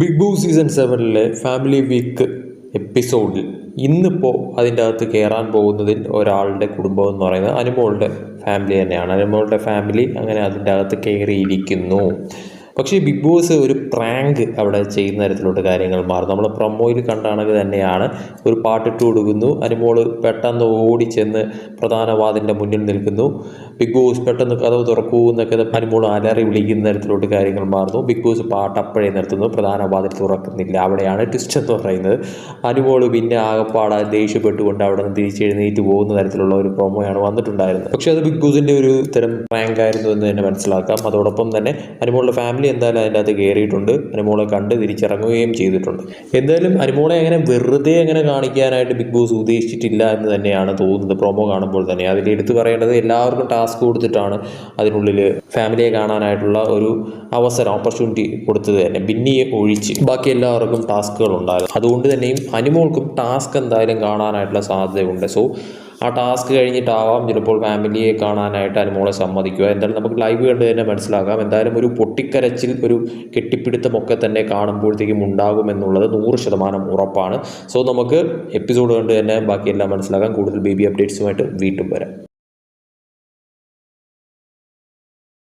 Big Boss season 7 family week എപ്പിസോഡിൽ ഇന്നിപ്പോൾ അതിൻ്റെ അകത്ത് കയറാൻ പോകുന്നതിൽ ഒരാളുടെ കുടുംബം എന്ന് പറയുന്നത് അനുമോളുടെ ഫാമിലി തന്നെയാണ്. അനുമോളുടെ ഫാമിലി അങ്ങനെ അതിൻ്റെ അകത്ത് കയറിയിരിക്കുന്നു. പക്ഷേ ബിഗ് ബോസ് ഒരു പ്രാങ്ക് അവിടെ ചെയ്യുന്ന തരത്തിലോട്ട് കാര്യങ്ങൾ മാറും. നമ്മൾ പ്രൊമോയിൽ കണ്ടാണെങ്കിൽ തന്നെയാണ് ഒരു പാട്ടിട്ട് കൊടുക്കുന്നു, അനുമോൾ പെട്ടെന്ന് ഓടിച്ചെന്ന് പ്രധാന വാതിലിൻ്റെ മുന്നിൽ നിൽക്കുന്നു. ബിഗ് ബോസ് പെട്ടെന്ന് കഥവ് തുറക്കൂ എന്നൊക്കെ അനുമോൾ അലറി വിളിക്കുന്ന തരത്തിലോട്ട് കാര്യങ്ങൾ മാറുന്നു. ബിഗ് ബോസ് പാട്ട് അപ്പോഴേ നിർത്തുന്നു, പ്രധാന വാതിൽ തുറക്കുന്നില്ല. അവിടെയാണ് ട്വിസ്റ്റ് എന്ന് പറയുന്നത്. അനുമോൾ പിന്നെ ആകപ്പാടെ ദേഷ്യപ്പെട്ടുകൊണ്ട് അവിടെ നിന്ന് തിരിച്ചെഴുന്നേറ്റ് പോകുന്ന തരത്തിലുള്ള ഒരു പ്രൊമോയാണ് വന്നിട്ടുണ്ടായിരുന്നത്. പക്ഷേ അത് ബിഗ് ബോസിൻ്റെ ഒരു തരം പ്രാങ്ക് ആയിരുന്നു എന്ന് തന്നെ മനസ്സിലാക്കാം. അതോടൊപ്പം തന്നെ അനുമോളുടെ ഫാമിലി എന്തായാലും അതിൻ്റെ അകത്ത് കയറിയിട്ടുണ്ട്, അനുമോളെ കണ്ട് തിരിച്ചിറങ്ങുകയും ചെയ്തിട്ടുണ്ട്. എന്തായാലും അനുമോളെ വെറുതെ കാണിക്കാനായിട്ട് ബിഗ് ബോസ് ഉദ്ദേശിച്ചിട്ടില്ല എന്ന് തന്നെയാണ് തോന്നുന്നത് പ്രൊമോ കാണുമ്പോൾ തന്നെ. അതിൽ എടുത്തു പറയേണ്ടത് എല്ലാവർക്കും ടാസ്ക് കൊടുത്തിട്ടാണ് അതിനുള്ളിൽ ഫാമിലിയെ കാണാനായിട്ടുള്ള ഒരു ഓപ്പർച്യൂണിറ്റി കൊടുത്തത് തന്നെ, ബിന്നിയെ ഒഴിച്ച് ബാക്കി എല്ലാവർക്കും ടാസ്കുകൾ ഉണ്ടായിരുന്നു. അതുകൊണ്ട് തന്നെയും അനുമോൾക്കും ടാസ്ക് എന്തായാലും കാണാനായിട്ടുള്ള സാധ്യതയുണ്ട്. സോ ആ ടാസ്ക് കഴിഞ്ഞിട്ടാവാം ചിലപ്പോൾ ഫാമിലിയെ കാണാനായിട്ട് അനുമോളെ സമ്മതിക്കുക. എന്തായാലും നമുക്ക് ലൈവ് കണ്ട് തന്നെ മനസ്സിലാക്കാം. എന്തായാലും ഒരു പൊട്ടിക്കരച്ചിൽ, ഒരു കെട്ടിപ്പിടുത്തമൊക്കെ തന്നെ കാണുമ്പോഴത്തേക്കും ഉണ്ടാകുമെന്നുള്ളത് 100% ഉറപ്പാണ്. സോ നമുക്ക് എപ്പിസോഡ് കണ്ട് തന്നെ ബാക്കിയെല്ലാം മനസ്സിലാക്കാം. കൂടുതൽ ബേബി അപ്ഡേറ്റ്സുമായിട്ട് വീണ്ടും വരാം.